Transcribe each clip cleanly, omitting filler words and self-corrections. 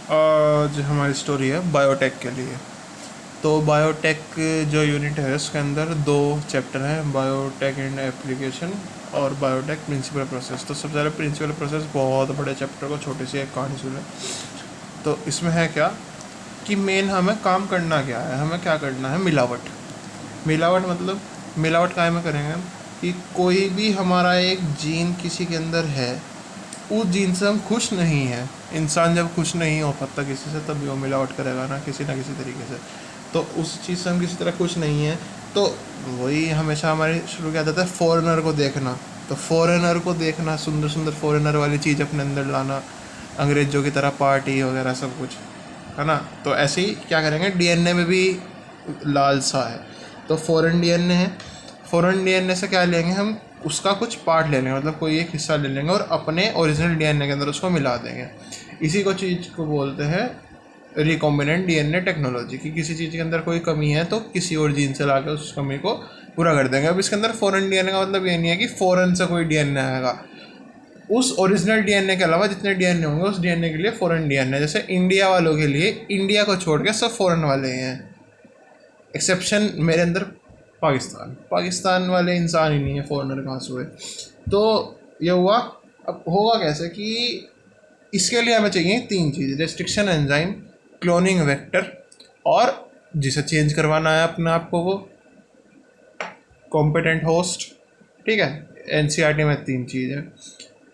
आज हमारी स्टोरी है बायोटेक के लिए। तो बायोटेक जो यूनिट है उसके अंदर दो चैप्टर हैं, बायोटेक एंड एप्लीकेशन और बायोटेक प्रिंसिपल प्रोसेस। तो सबसे पहले प्रिंसिपल प्रोसेस, बहुत बड़े चैप्टर को छोटी सी एक कहानी सुने। तो इसमें है क्या कि मेन हमें काम करना क्या है, हमें क्या करना है, मिलावट। मिलावट मतलब मिलावट काय में करेंगे हम कि कोई भी हमारा एक जीन किसी के अंदर है, उस जीन से हम खुश नहीं हैं। इंसान जब खुश नहीं हो पाता किसी से तभी वो मिलावट करेगा ना किसी तरीके से। तो उस चीज़ से हम किसी तरह खुश नहीं हैं। तो वही हमेशा हमारी शुरू किया जाता है फॉरेनर को देखना। तो फॉरेनर को देखना, सुंदर सुंदर फॉरेनर वाली चीज़ अपने अंदर लाना, अंग्रेज़ों की तरह पार्टी वगैरह सब कुछ, है ना। तो ऐसे ही क्या करेंगे, डीएनए में भी लालसा है। तो फॉरेन डीएनए है, फॉरेन डीएनए से क्या लेंगे हम, उसका कुछ पार्ट ले लेंगे, मतलब कोई एक हिस्सा ले लेंगे और अपने ओरिजिनल डीएनए के अंदर उसको मिला देंगे। इसी को चीज़ को बोलते हैं रिकॉम्बिनेंट डीएनए टेक्नोलॉजी। कि किसी चीज़ के अंदर कोई कमी है तो किसी और जीन से लाकर उस कमी को पूरा कर देंगे। अब इसके अंदर फॉरेन डीएनए का मतलब ये नहीं है कि फॉरेन से कोई डीएनए आएगा, उस ओरिजिनल डीएनए के अलावा जितने डीएनए होंगे उस डीएनए के लिए फॉरेन डीएनए। जैसे इंडिया वालों के लिए इंडिया को छोड़ के सब फॉरेन वाले हैं, एक्सेप्शन मेरे अंदर पाकिस्तान वाले इंसान ही नहीं है, फॉरेनर कहाँ से हुए। तो ये हुआ। अब होगा कैसे कि इसके लिए हमें चाहिए तीन चीज़, रेस्ट्रिक्शन एंजाइम, क्लोनिंग वेक्टर और जिसे चेंज करवाना है अपने आप को वो कॉम्पिटेंट होस्ट। ठीक है, एनसीईआरटी में तीन चीज़ है।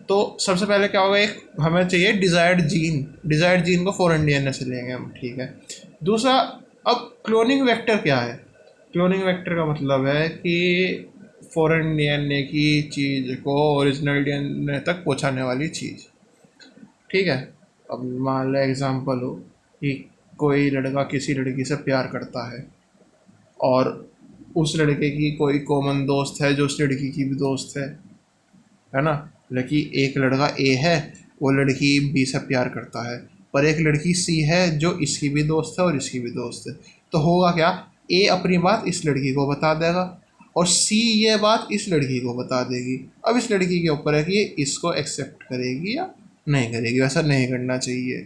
तो सबसे पहले क्या होगा, एक हमें चाहिए डिज़ायर्ड जीन को फॉरेन डीएनए से लेंगे हम, ठीक है। दूसरा, अब क्लोनिंग वेक्टर क्या है। क्लोनिंग वेक्टर का मतलब है कि फॉरेन डीएनए की चीज़ को ओरिजिनल डीएनए तक पहुंचाने वाली चीज़, ठीक है। अब मान लो एग्जांपल हो कि कोई लड़का किसी लड़की से प्यार करता है और उस लड़के की कोई कॉमन दोस्त है जो उस लड़की की भी दोस्त है ना। लेकिन एक लड़का ए है, वो लड़की बी से प्यार करता है, पर एक लड़की सी है जो इसकी भी दोस्त है और इसकी भी दोस्त है। तो होगा क्या, ए अपनी बात इस लड़की को बता देगा और सी ये बात इस लड़की को बता देगी। अब इस लड़की के ऊपर है कि ये इसको एक्सेप्ट करेगी या नहीं करेगी। वैसा नहीं करना चाहिए,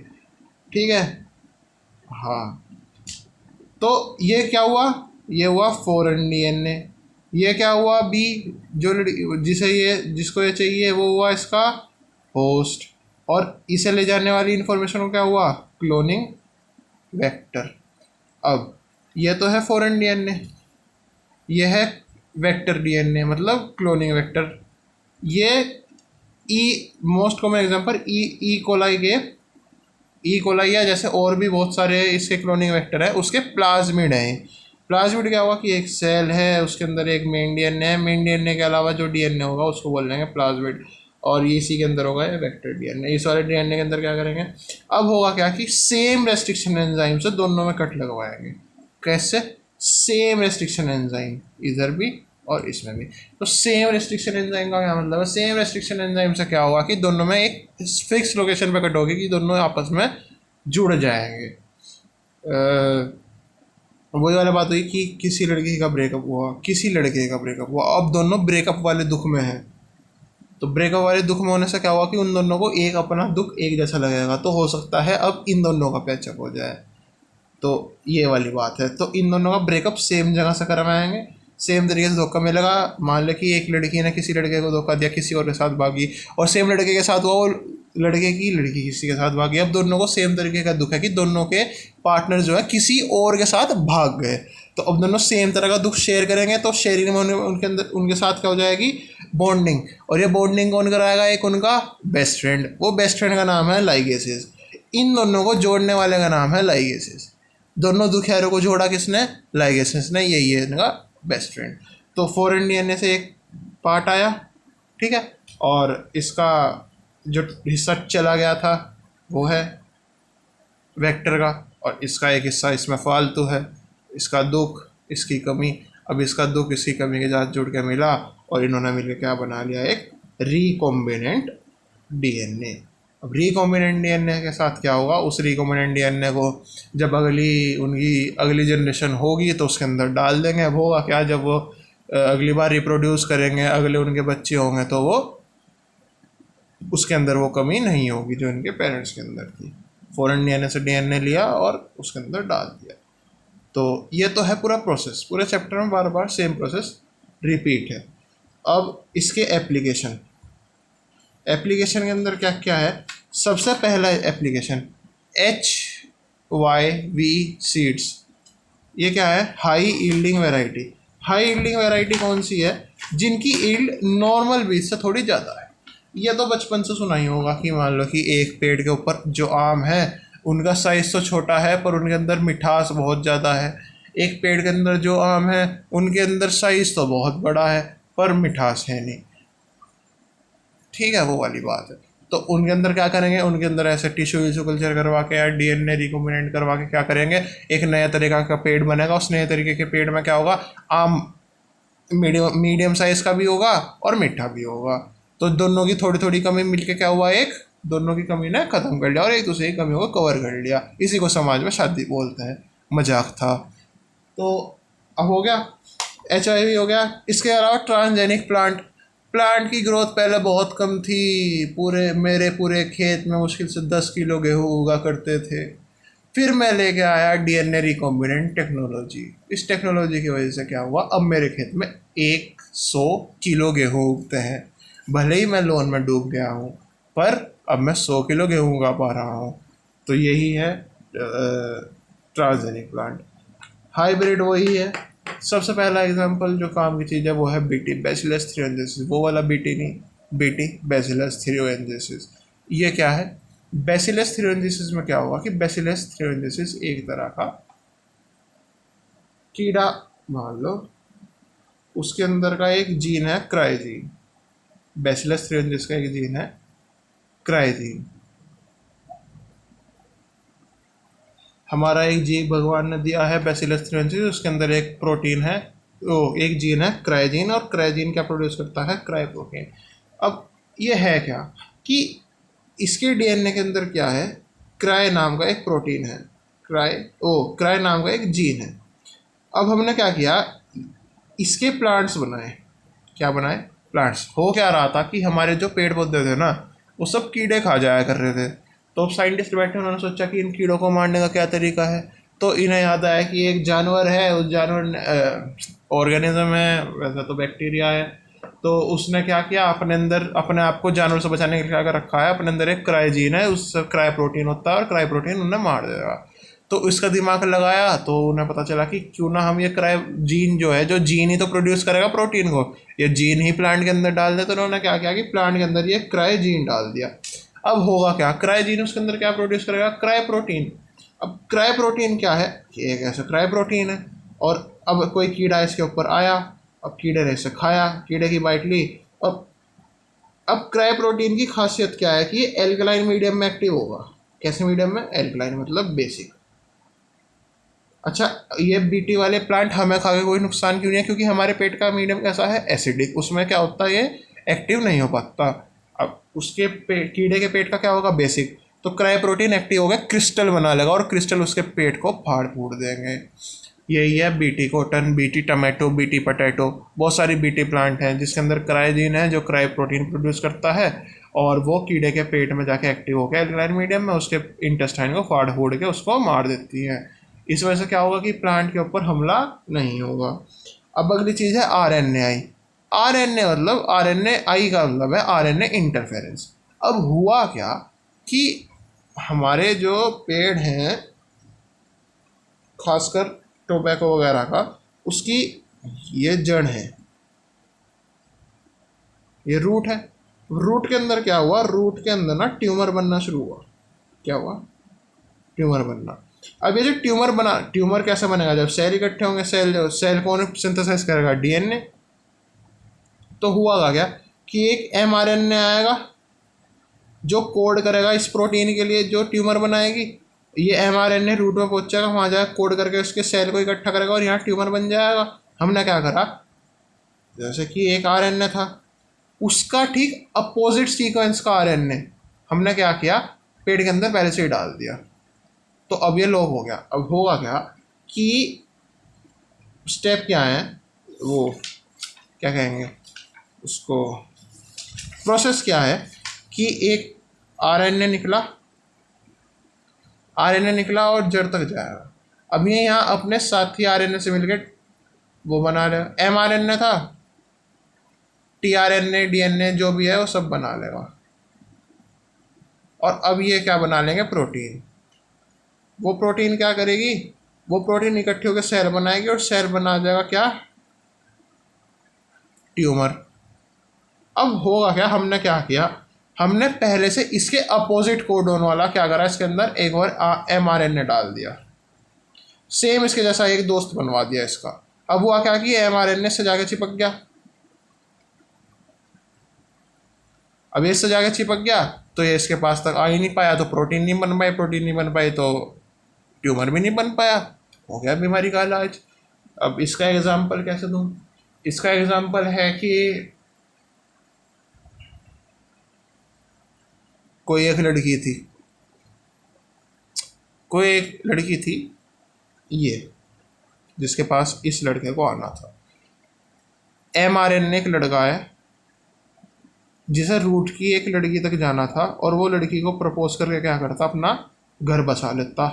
ठीक है। हाँ, तो ये क्या हुआ, ये हुआ फॉरेन डीएनए। ये क्या हुआ, बी जो जिसको ये चाहिए वो हुआ इसका होस्ट, और इसे ले जाने वाली इंफॉर्मेशन को क्या हुआ, क्लोनिंग वेक्टर। अब ये तो है फॉरेन डीएनए, ये है वेक्टर डीएनए मतलब क्लोनिंग वेक्टर। ये most common example E coli है, जैसे और भी बहुत सारे इसके क्लोनिंग वेक्टर है। उसके प्लाज्मिड हैं। प्लाज्मिड क्या हुआ कि एक सेल है, उसके अंदर एक मेन डीएनए है, मेन डीएनए के अलावा जो डीएनए होगा उसको बोल देंगे प्लाज्मिड, और ये इसी के अंदर होगा वेक्टर डीएनए। इस वाले डीएनए के अंदर क्या करेंगे, अब होगा क्या कि सेम रेस्ट्रिक्शन एंजाइम से दोनों में कट लगवाएंगे। कैसे, सेम रेस्ट्रिक्शन एंजाइम इधर भी और इसमें भी। तो सेम रेस्ट्रिक्शन एंजाइम का क्या मतलब है, सेम रेस्ट्रिक्शन एंजाइम से क्या होगा कि दोनों में एक फिक्स लोकेशन पे कट होगी कि दोनों आपस में जुड़ जाएंगे। वही वाली बात हुई कि किसी लड़की का ब्रेकअप हुआ, किसी लड़के का ब्रेकअप हुआ, अब दोनों ब्रेकअप वाले दुख में हैं। तो ब्रेकअप वाले दुख में होने से क्या हुआ कि उन दोनों को एक अपना दुख एक जैसा लगेगा। तो हो सकता है अब इन दोनों का पैचअप हो जाए। तो ये वाली बात है। तो इन दोनों का ब्रेकअप सेम जगह से करवाएंगे, सेम तरीके से धोखा मिलेगा। मान लो कि एक लड़की ने किसी लड़के को धोखा दिया, किसी और के साथ भागी, और सेम लड़के के साथ वो लड़की किसी के साथ भागी। अब दोनों को सेम तरीके का दुख है कि दोनों के पार्टनर जो है किसी और के साथ भाग गए। तो अब दोनों सेम तरह का दुख शेयर करेंगे, तो शेयरिंग में उनके अंदर उनके साथ क्या हो जाएगी, बॉन्डिंग। और ये बॉन्डिंग कौन कराएगा, एक उनका बेस्ट फ्रेंड। वो बेस्ट फ्रेंड का नाम है लाइगेसेस। इन दोनों को जोड़ने वाले का नाम है लाइगेसेस। दोनों दुखियारों को जोड़ा किसने, लाइगेसेस ने। यही है इनका बेस्ट फ्रेंड। तो फॉरेन डीएनए से एक पार्ट आया, ठीक है, और इसका जो हिस्सा चला गया था वो है वेक्टर का, और इसका एक हिस्सा इसमें फालतू है, इसका दुख, इसकी कमी। अब इसका दुख इसकी कमी के साथ जुड़ के मिला और इन्होंने मिलकर क्या बना लिया, एक रिकॉम्बिनेंट डीएनए। अब रिकॉम्बिनेंट डीएनए के साथ क्या होगा, उस रिकॉम्बिनेंट डीएनए को जब उनकी अगली जनरेशन होगी तो उसके अंदर डाल देंगे। अब होगा क्या, जब वो अगली बार रिप्रोड्यूस करेंगे, अगले उनके बच्चे होंगे, तो वो उसके अंदर वो कमी नहीं होगी जो इनके पेरेंट्स के अंदर थी। फॉरेन डीएनए से डीएनए लिया और उसके अंदर डाल दिया। तो ये तो है पूरा प्रोसेस, पूरे चैप्टर में बार बार सेम प्रोसेस रिपीट है। अब इसके एप्लीकेशन के अंदर क्या क्या है। सबसे पहला एप्लीकेशन HYV सीड्स। ये क्या है, high yielding variety. High yielding variety कौन सी है, जिनकी यील्ड नॉर्मल बीज से थोड़ी ज़्यादा है। ये तो बचपन से सुना ही होगा कि मान लो कि एक पेड़ के ऊपर जो आम है उनका साइज़ तो छोटा है पर उनके अंदर मिठास बहुत ज़्यादा है। एक पेड़ के अंदर जो आम है उनके अंदर साइज़ तो बहुत बड़ा है पर मिठास है नहीं। ठीक है, वो वाली बात है। तो उनके अंदर क्या करेंगे, उनके अंदर ऐसे टिश्यू कल्चर करवा के या डीएनए रिकॉम्बिनेंट करवा के क्या करेंगे, एक नया तरीका का पेड़ बनेगा। उस नए तरीके के पेड़ में क्या होगा, आम मीडियम साइज़ का भी होगा और मीठा भी होगा। तो दोनों की थोड़ी थोड़ी कमी मिलके क्या हुआ, एक दोनों की कमी ने ख़त्म कर लिया और एक दूसरे की कमी को कवर कर लिया। इसी को समाज में शादी बोलते हैं, मजाक था। तो अब हो गया, HIV हो गया। इसके अलावा ट्रांसजेनिक प्लांट की ग्रोथ पहले बहुत कम थी। मेरे पूरे खेत में मुश्किल से 10 किलो गेहूँ उगा करते थे। फिर मैं लेके आया डीएनए रिकॉम्बिनेंट टेक्नोलॉजी। इस टेक्नोलॉजी की वजह से क्या हुआ, अब मेरे खेत में 100 किलो गेहूँ उगते हैं। भले ही मैं लोन में डूब गया हूँ पर अब मैं 100 किलो गेहूँ उगा पा रहा हूँ। तो यही है ट्रांसजेनिक प्लांट। हाइब्रिड वही है। सबसे पहला एग्जांपल जो काम की चीज़ है वो है बीटी, बैसिलस थ्रियोजेंसिस। वो वाला बीटी नहीं, बीटी बैसिलस थ्रियोजेंसिस। ये क्या है, बैसिलस थ्रियोजेंसिस में क्या होगा कि बैसिलस थ्रियोजेंसिस एक तरह का कीड़ा मान लो, उसके अंदर का एक जीन है क्राइजीन। बैसिलस थ्रियोजेंसिस का एक जीन है क्राइजीन। हमारा एक जीव भगवान ने दिया है बैसिलस थ्रियोजेंसिस, उसके अंदर एक प्रोटीन है, एक जीन है क्राइजीन। और क्राइजीन क्या प्रोड्यूस करता है, क्राई प्रोटीन। अब ये है क्या कि इसके डीएनए के अंदर क्या है, क्राई नाम का एक प्रोटीन है, क्राई नाम का एक जीन है। अब हमने क्या किया, इसके प्लांट्स बनाए। क्या बनाए, प्लांट्स। हो क्या रहा था कि हमारे जो पेड़ पौधे थे ना वो सब कीड़े खा जाया कर रहे थे। तो अब साइंटिस्ट बैठे, उन्होंने सोचा कि इन कीड़ों को मारने का क्या तरीका है। तो इन्हें याद आया कि एक जानवर है, उस जानवर ऑर्गेनिज्म है, वैसे तो बैक्टीरिया है। तो उसने क्या किया, अपने अंदर अपने आप को जानवर से बचाने के लिए क्या कर रखा है, अपने अंदर एक क्राइजीन है, उससे क्राई प्रोटीन होता है और क्राई प्रोटीन उन्हें मार देगा। तो इसका दिमाग लगाया तो उन्हें पता चला कि क्यों ना हम ये क्राई जीन जो है, जो जीन ही तो प्रोड्यूस करेगा प्रोटीन को, ये जीन ही प्लांट के अंदर डाल दे। तो उन्होंने क्या किया कि प्लांट के अंदर ये क्राई जीन डाल दिया। अब होगा क्या, क्राई जीन उसके अंदर क्या प्रोड्यूस करेगा, क्राई प्रोटीन। अब क्राई प्रोटीन क्या है, ये एक ऐसा क्राई प्रोटीन है। और अब कोई कीड़ा इसके ऊपर आया, अब कीड़े ने इसे खाया, कीड़े की बाइट ली। अब क्राई प्रोटीन की खासियत क्या है कि ये एल्कलाइन मीडियम में एक्टिव होगा। कैसे मीडियम में, एल्कलाइन मतलब बेसिक। अच्छा, ये बीटी वाले प्लांट हमें खा के कोई नुकसान क्यों नहीं है, क्योंकि हमारे पेट का मीडियम कैसा है, एसिडिक। उसमें क्या होता है, ये एक्टिव नहीं हो पाता। अब उसके कीड़े के पेट का क्या होगा, बेसिक। तो क्राई प्रोटीन एक्टिव होगा, क्रिस्टल बना लेगा और क्रिस्टल उसके पेट को फाड़ फूड़ देंगे। यही है BT cotton, BT tomato, BT potato. बहुत सारी बीटी प्लांट हैं जिसके अंदर क्राइजीन है जो क्राई प्रोटीन प्रोड्यूस करता है और वो कीड़े के पेट में जाके एक्टिव होकर एल्कलाइन मीडियम में उसके इंटेस्टाइन को फाड़ फूड़ के उसको मार देती है। इस वजह से क्या होगा कि प्लांट के ऊपर हमला नहीं होगा। अब अगली चीज़ है RNAi। RNA मतलब RNAi का मतलब है RNA इंटरफेरेंस। अब हुआ क्या कि हमारे जो पेड़ हैं, खासकर टोबैको वगैरह का, उसकी ये जड़ है, ये रूट है। रूट के अंदर क्या हुआ, रूट के अंदर ना ट्यूमर बनना शुरू हुआ। क्या हुआ, ट्यूमर बनना। अब ये जो ट्यूमर कैसे बनेगा, जब सेल इकट्ठे होंगे, सेल कौन सिंथेसाइज करेगा, डीएनए। तो हुआ क्या कि एक mRNA आएगा जो कोड करेगा इस प्रोटीन के लिए जो ट्यूमर बनाएगी। ये mRNA रूट में पहुंचेगा, वहाँ जाकर कोड करके उसके सेल को इकट्ठा करेगा और यहाँ ट्यूमर बन जाएगा। हमने क्या करा, जैसे कि एक RNA था, उसका ठीक अपोजिट सीक्वेंस का RNA हमने क्या किया, पेड़ के अंदर पहले से ही डाल दिया। तो अब ये लॉक हो गया। अब होगा क्या कि स्टेप क्या है, वो क्या कहेंगे उसको, प्रोसेस क्या है कि एक RNA निकला, आरएनए निकला और जड़ तक जाएगा। अब ये यहाँ अपने साथी आरएनए से मिलकर वो बना लेगा, एमआरएनए था, टीआरएनए डीएनए जो भी है वो सब बना लेगा। और अब ये क्या बना लेंगे, प्रोटीन। वो प्रोटीन क्या करेगी, वो प्रोटीन इकट्ठी होकर सेल बनाएगी और सेल बना जाएगा क्या, ट्यूमर। अब होगा क्या, हमने क्या किया, हमने पहले से इसके अपोजिट कोडोन वाला क्या करा, इसके अंदर एक बार एमआरएनए डाल दिया, सेम इसके जैसा एक दोस्त बनवा दिया इसका। अब हुआ क्या कि एमआरएनए से जाके चिपक गया। अब इससे जाके चिपक गया तो ये इसके पास तक आ ही नहीं पाया, तो प्रोटीन नहीं बन पाए, प्रोटीन नहीं बन पाए तो ट्यूमर भी नहीं बन पाया, हो गया बीमारी का इलाज। अब इसका एग्जाम्पल कैसे दूं, इसका एग्जाम्पल है कि कोई एक लड़की थी, कोई एक लड़की थी ये, जिसके पास इस लड़के को आना था। एमआरएनए एक लड़का है जिसे रूट की एक लड़की तक जाना था, और वो लड़की को प्रपोज करके क्या करता, अपना घर बसा लेता।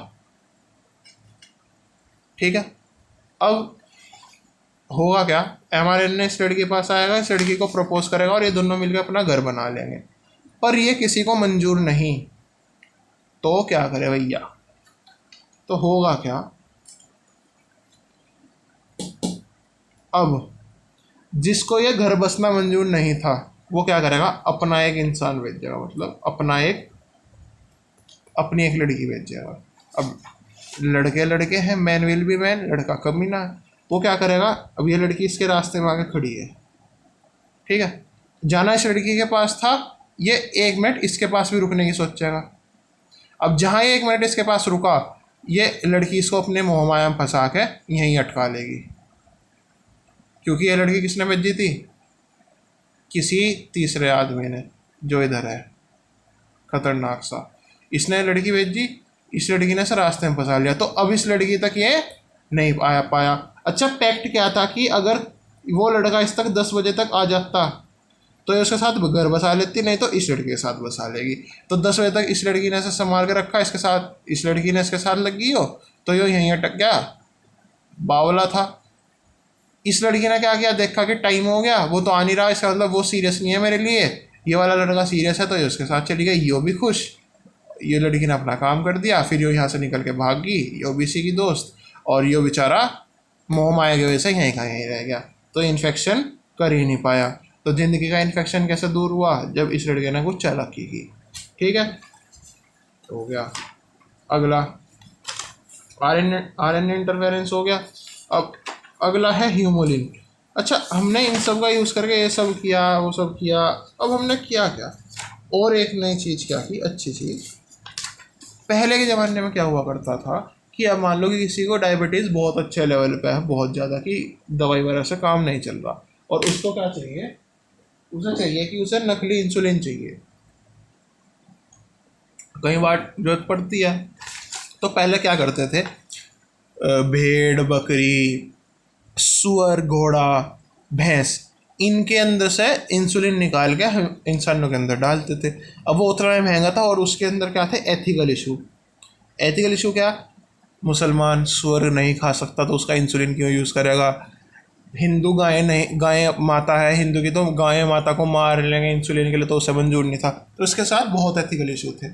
ठीक है, अब होगा क्या, एमआरएनए इस लड़की के पास आएगा, इस लड़की को प्रपोज करेगा और ये दोनों मिलकर अपना घर बना लेंगे। पर ये किसी को मंजूर नहीं, तो क्या करे भैया, तो होगा क्या, अब जिसको ये घर बसना मंजूर नहीं था वो क्या करेगा, अपना एक इंसान भेजेगा, मतलब अपनी एक लड़की भेजेगा। अब लड़के लड़के हैं, मैन विल बी मैन, लड़का कमीना है, वो क्या करेगा, अब ये लड़की इसके रास्ते में आके खड़ी है, ठीक है, जाना इस लड़की के पास था, ये 1 मिनट इसके पास भी रुकने की सोचेगा। अब जहाँ ये 1 मिनट इसके पास रुका, ये लड़की इसको अपने मोह माया में फंसा के यहीं अटका लेगी, क्योंकि ये लड़की किसने भेजी थी, किसी तीसरे आदमी ने जो इधर है खतरनाक सा, इसने लड़की भेजी, इस लड़की ने से रास्ते में फंसा लिया, तो अब इस लड़की तक ये नहीं आया पाया। अच्छा, पैक्ट क्या था कि अगर वो लड़का इस तक 10 बजे तक आ जाता तो ये उसके साथ घर बसा लेती, नहीं तो इस लड़की के साथ बसा लेगी। तो 10 बजे तक इस लड़की ने इसे संभाल के रखा, इसके साथ इस लड़की ने इसके साथ लगी हो, तो ये यहीं अटक गया, बावला था। इस लड़की ने क्या किया, देखा कि टाइम हो गया, वो तो आ नहीं रहा, इसका मतलब वो सीरियस नहीं है मेरे लिए, ये वाला लड़का सीरियस है, तो ये उसके साथ चली गई, यो भी खुश, ये लड़की ने अपना काम कर दिया, फिर यो यहाँ से निकल के भाग गई, यो भी इसी की दोस्त, और यो बेचारा मोह माया की वजह से यहीं का यहीं रह गया, तो इन्फेक्शन कर ही नहीं पाया। तो ज़िंदगी का इन्फेक्शन कैसे दूर हुआ, जब इस लड़के ने कुछ चालाकी की। ठीक है, तो हो गया। अगला आरएनए इंटरफेरेंस हो गया। अब अगला है ह्यूमोलिन। अच्छा, हमने इन सब का यूज़ करके ये सब किया, वो सब किया, अब हमने किया क्या, और एक नई चीज़ क्या की, अच्छी चीज़। पहले के ज़माने में क्या हुआ करता था कि अब मान लो कि किसी को डायबिटीज़ बहुत अच्छे लेवल पे है, बहुत ज़्यादा, कि दवाई वगैरह से काम नहीं चल रहा, और उसको क्या चाहिए, उसे चाहिए कि उसे नकली इंसुलिन चाहिए, कई बार जरूरत पड़ती है। तो पहले क्या करते थे, भेड़ बकरी सुअर घोड़ा भैंस, इनके अंदर से इंसुलिन निकाल के हम इंसानों के अंदर डालते थे। अब वो उतना महंगा था, और उसके अंदर क्या थे, एथिकल इशू क्या, मुसलमान सुअर नहीं खा सकता तो उसका इंसुलिन क्यों यूज़ करेगा, हिंदू गाय नहीं, गाय माता है हिंदू की, तो गाय माता को मार लेंगे इंसुलिन के लिए, तो उसे मंजूर नहीं था। तो इसके साथ बहुत एथिकल इशू थे।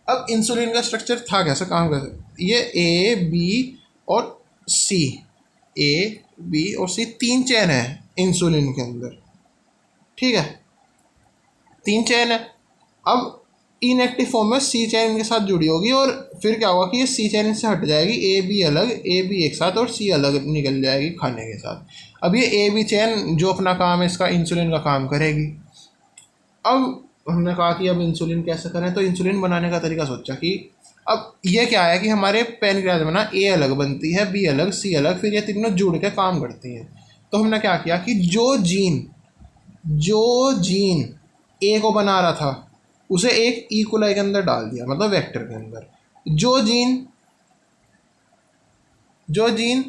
अब इंसुलिन का स्ट्रक्चर था कैसे, काम कैसे, ये ए बी और सी, ए बी और सी 3 चेन है इंसुलिन के अंदर, ठीक है, 3 चेन है। अब इनएक्टिव फॉर्म में सी चेन इनके साथ जुड़ी होगी, और फिर क्या होगा कि ये सी चेन से हट जाएगी, ए बी अलग, ए बी एक साथ, और सी अलग निकल जाएगी खाने के साथ। अब ये ए बी चेन जो अपना काम है इसका, इंसुलिन का काम करेगी। अब हमने कहा कि अब इंसुलिन कैसे करें, तो इंसुलिन बनाने का तरीका सोचा कि अब ये क्या है कि हमारे पैनक्रियाज में ना ए अलग बनती है, बी अलग, सी अलग, फिर ये तीनों जुड़ के काम करती हैं। तो हमने क्या किया कि जो जीन ए को बना रहा था उसे एक ई कोलाई के अंदर डाल दिया, मतलब वेक्टर के अंदर। जो जीन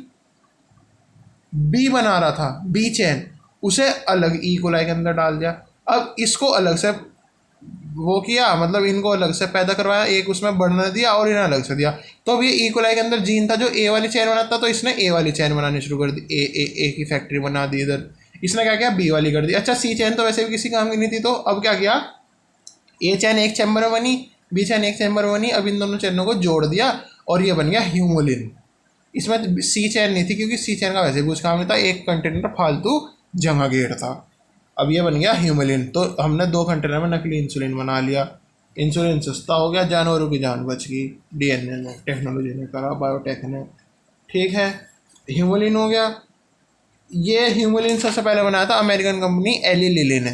बी बना रहा था, बी चेन, उसे अलग ई कोलाई के अंदर डाल दिया। अब इसको अलग से वो किया, मतलब इनको अलग से पैदा करवाया, एक उसमें बढ़ने दिया और इन्हें अलग से दिया। तो अब ये इकोलाई के अंदर जीन था जो ए वाली चैन बनाता, तो इसने ए वाली चैन बनानी शुरू कर दी, ए की फैक्ट्री बना दी इधर। इसने क्या किया, बी वाली कर दी। अच्छा, सी चैन तो वैसे भी किसी काम की नहीं थी, तो अब क्या किया, ए चैन एक चैम्बर में बनी, बी चैन एक चैम्बर में बनी, अब इन दोनों चैनों को जोड़ दिया और ये बन गया ह्यूमुलिन। इसमें सी चैन नहीं थी क्योंकि सी चैन का वैसे भी कुछ काम नहीं था, एक कंटेनर फालतू जगह गेट था। अब ये बन गया ह्यूमुलिन। तो हमने 2 कंटेनर में नकली इंसुलिन बना लिया, इंसुलिन सस्ता हो गया, जानवरों की जान बच गई, डीएनए ने, टेक्नोलॉजी ने करा, बायोटेक ने। ठीक है, ह्यूमुलिन हो गया। ये ह्यूमुलिन सबसे पहले बनाया था अमेरिकन कंपनी एली लिली ने।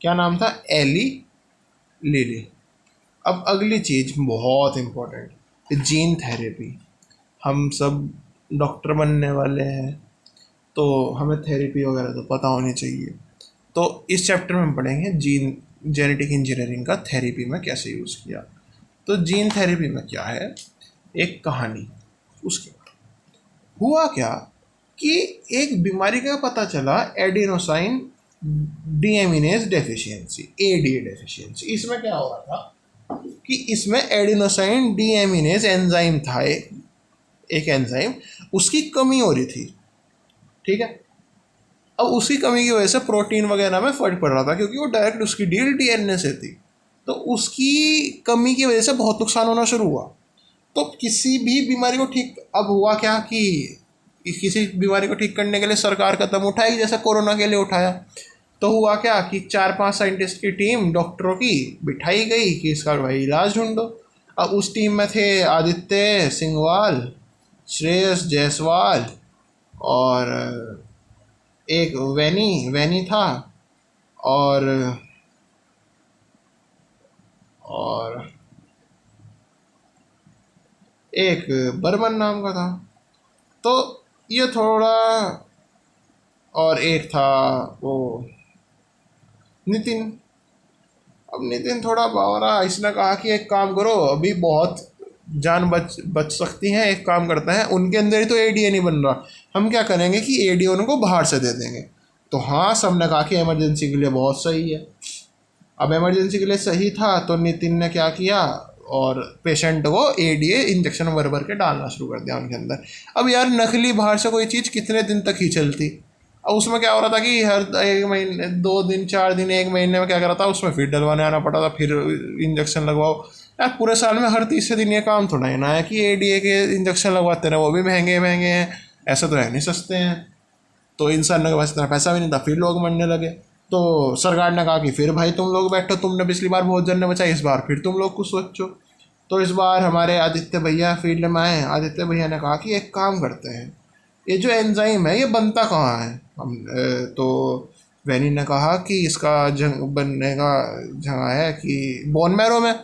क्या नाम था, एली लिली। अब अगली चीज़ बहुत इम्पोर्टेंट, जीन थेरेपी। हम सब डॉक्टर बनने वाले हैं तो हमें थेरेपी वगैरह तो पता होनी चाहिए। तो इस चैप्टर में हम पढ़ेंगे जीन जेनेटिक इंजीनियरिंग का थेरेपी में कैसे यूज़ किया। तो जीन थेरेपी में क्या है, एक कहानी। उसके बाद हुआ क्या कि एक बीमारी का पता चला, adenosine deaminase deficiency, ADA deficiency. इसमें क्या हो रहा था कि इसमें एडिनोसाइन डीएमिनेज एंजाइम था, एक एंजाइम, उसकी कमी हो रही थी। ठीक है, अब उसकी कमी की वजह से प्रोटीन वगैरह में फर्क पड़ रहा था क्योंकि वो डायरेक्ट उसकी डील डीएनए से थी। तो उसकी कमी की वजह से बहुत नुकसान होना शुरू हुआ। तो किसी भी बीमारी को ठीक, अब हुआ क्या कि किसी बीमारी को ठीक करने के लिए सरकार कदम उठाएगी, जैसे कोरोना के लिए उठाया। तो हुआ क्या कि 4-5 साइंटिस्ट की टीम डॉक्टरों की बिठाई गई कि इसका भाई इलाज ढूंढो। अब उस टीम में थे आदित्य सिंघवाल, श्रेयस जायसवाल और एक वैनी था और एक बर्मन नाम का था। तो ये थोड़ा, और एक था वो नितिन। अब नितिन थोड़ा बावरा, इसने कहा कि एक काम करो, अभी बहुत जान बच सकती हैं, एक काम करते हैं, उनके अंदर ही तो एडीए नहीं बन रहा, हम क्या करेंगे कि एडीए उनको बाहर से दे देंगे। तो हाँ, सबने कहा कि इमरजेंसी के लिए बहुत सही है। अब इमरजेंसी के लिए सही था तो नितिन ने क्या किया, और पेशेंट को एडीए इंजेक्शन भर के डालना शुरू कर दिया उनके अंदर। अब यार नकली बाहर से कोई चीज़ कितने दिन तक ही चलती। अब उसमें क्या हो रहा था कि हर 1 महीने, 2 दिन, 4 दिन, 1 महीने में क्या कर रहा था, उसमें फिर डलवाने आना पड़ा था, फिर इंजेक्शन लगवाओ। यार पूरे साल में हर तीसरे दिन ये काम थोड़ा ही ना है कि एडीए के इंजेक्शन लगवाते रहे, वो भी महंगे महंगे हैं, ऐसा तो है नहीं सस्ते हैं। तो इंसान के पास इतना पैसा भी नहीं था, फिर लोग मरने लगे। तो सरकार ने कहा कि फिर भाई तुम लोग बैठो, तुमने पिछली बार बहुत जन ने बचाई, इस बार फिर तुम लोग कुछ सोचो। तो इस बार हमारे आदित्य भैया फील्ड में आए। आदित्य भैया ने कहा कि एक काम करते हैं, ये जो एंजाइम है ये बनता कहाँ है। तो वैनी ने कहा कि इसका बनने का जगह है कि बोन मैरो में।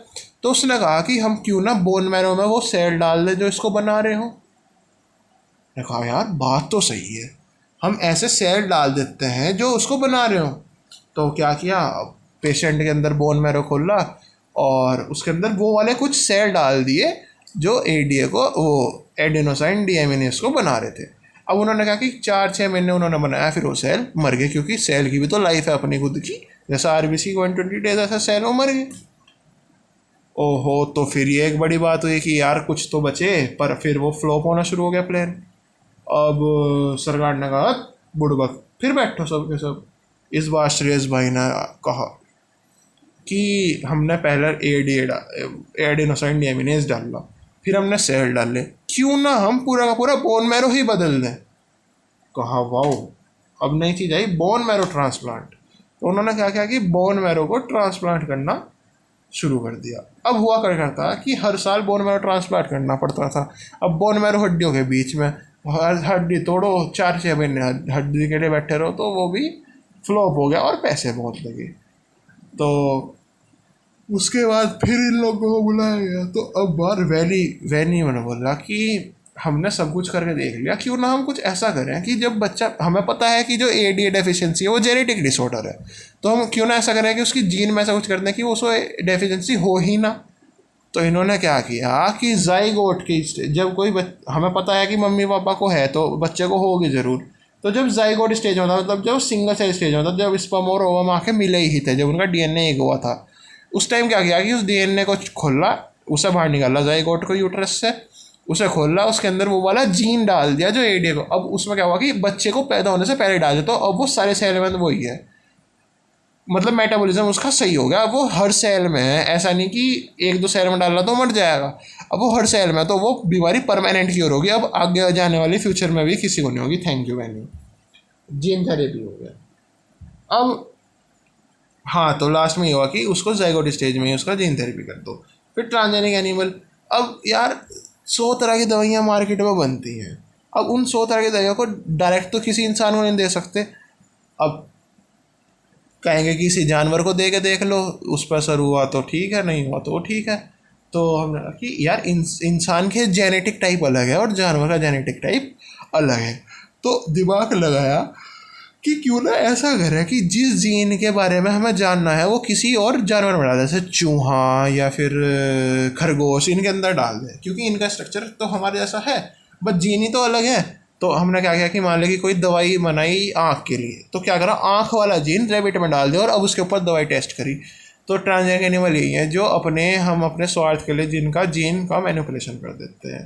तो उसने कहा कि हम क्यों ना बोन मैरो में वो सेल डाल दें जो इसको बना रहे हो। ने कहा यार बात तो सही है, हम ऐसे सेल डाल देते हैं जो उसको बना रहे हो। तो क्या किया, पेशेंट के अंदर बोन मैरो खोला और उसके अंदर वो वाले कुछ सेल डाल दिए जो एडीए को, वो एडेनोसाइन डीएमिनेज को बना रहे थे। अब उन्होंने कहा कि 4-6 महीने उन्होंने बनाया, फिर वो सेल मर गए क्योंकि सेल की भी तो लाइफ है अपनी खुद की, जैसा आरबीसी 120 डेज ऐसा सेल वो मर गए। ओहो, तो फिर ये एक बड़ी बात हुई कि यार कुछ तो बचे, पर फिर वो फ्लॉप होना शुरू हो गया प्लान। अब सरकार ने कहा बुड़बक, फिर बैठो सब के सब। इस बार श्रेयस भाई ने कहा कि हमने पहले एडेनोसाइन डीएमिनेज डाला, फिर हमने सेल डाले, क्यों ना हम पूरा का पूरा बोन मैरो ही बदल दें। कहा वाओ, अब नई चीज़ आई, बोन मैरो ट्रांसप्लांट। तो उन्होंने क्या किया कि बोन मैरो को ट्रांसप्लांट करना शुरू कर दिया। अब हुआ करता कि हर साल बोन मैरो ट्रांसप्लांट करना पड़ता था। अब बोन मैरो हड्डियों के बीच में, हर हड्डी तोड़ो, 4-6 महीने हड्डी के लिए बैठे रहो, तो वो भी फ्लॉप हो गया और पैसे बहुत लगे। तो उसके बाद फिर इन लोगों को बुलाया गया। तो अब बार वैनी मैंने बोला कि हमने सब कुछ करके देख लिया, क्यों ना हम कुछ ऐसा करें कि जब बच्चा, हमें पता है कि जो एडीए डेफिशिएंसी है वो जेनेटिक डिसऑर्डर है, तो हम क्यों ना ऐसा करें कि उसकी जीन में ऐसा कुछ करते हैं कि उसको डेफिशिएंसी हो ही ना। तो इन्होंने क्या किया कि जाइगोट की जब कोई हमें पता है कि मम्मी पापा को है तो बच्चे को होगी ज़रूर। तो जब जाइगोट स्टेज में था, मतलब जब सिंगल सेल स्टेज में था, जब स्पर्म और ओवम आके मिले ही थे, जब उनका डीएनए एक हुआ था, उस टाइम क्या किया कि उस डीएनए को खोला, उसे बाहर निकाला जाइगोट को यूट्रस से, उसे खोला, उसके अंदर वो वाला जीन डाल दिया जो एडीए को। अब उसमें क्या हुआ कि बच्चे को पैदा होने से पहले डाल दिया, तो अब वो सारे सेल में वही है, मतलब मेटाबॉलिज्म उसका सही हो गया। अब वो हर सेल में है, ऐसा नहीं कि एक दो सेल में डाला तो मर जाएगा, अब वो हर सेल में, तो वो बीमारी परमानेंट क्योर होगी, अब आगे जाने वाली फ्यूचर में भी किसी को नहीं होगी। Thank you Waini, gene therapy हो गया। अब हाँ, तो लास्ट में ये हुआ कि उसको जाइगोट स्टेज में ही उसका जीन थेरेपी कर दो। फिर ट्रांसजेनिक एनिमल, अब यार 100 तरह की दवाइयाँ मार्केट में बनती हैं, अब उन 100 तरह की दवाइयों को डायरेक्ट तो किसी इंसान को नहीं दे सकते, अब कहेंगे कि किसी जानवर को दे के देख लो, उस पर असर हुआ तो ठीक है, नहीं हुआ तो ठीक है। तो हमने कहा कि यार इंसान के जेनेटिक टाइप अलग है और जानवर का जेनेटिक टाइप अलग है, तो दिमाग लगाया कि क्यों ना ऐसा करें कि जिस जीन के बारे में हमें जानना है वो किसी और जानवर में डाल दें, जैसे चूहा या फिर खरगोश, इनके अंदर डाल दें, क्योंकि इनका स्ट्रक्चर तो हमारे जैसा है, बट जीन ही तो अलग है। तो हमने क्या किया कि मान लें कि कोई दवाई बनाई आँख के लिए, तो क्या करा, आँख वाला जीन रैबिट में डाल दिया और अब उसके ऊपर दवाई टेस्ट करी। तो ट्रांसजेनिक एनिमल यही है जो हम अपने स्वार्थ के लिए जिनका जीन का मैनिपुलेशन कर देते हैं,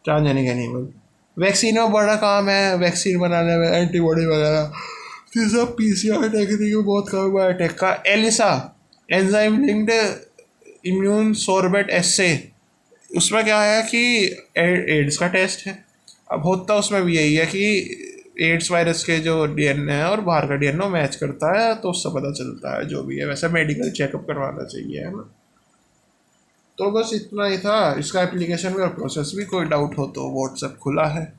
ट्रांसजेनिक एनिमल। वैक्सीन में बड़ा काम है, वैक्सीन बनाने में, एंटीबॉडी वगैरह, फिर सब पीसीआर टेक्निक में बहुत काम है बायोटेक का। ELISA, enzyme linked immune sorbent assay, उसमें क्या है कि एड्स का टेस्ट है। अब होता उसमें भी यही है कि एड्स वायरस के जो डीएनए है और बाहर का डीएनए मैच करता है, तो उससे पता चलता है जो भी है। वैसे मेडिकल चेकअप करवाना चाहिए, है ना। तो बस इतना ही था इसका एप्लीकेशन में, और प्रोसेस भी। कोई डाउट हो तो व्हाट्सएप खुला है।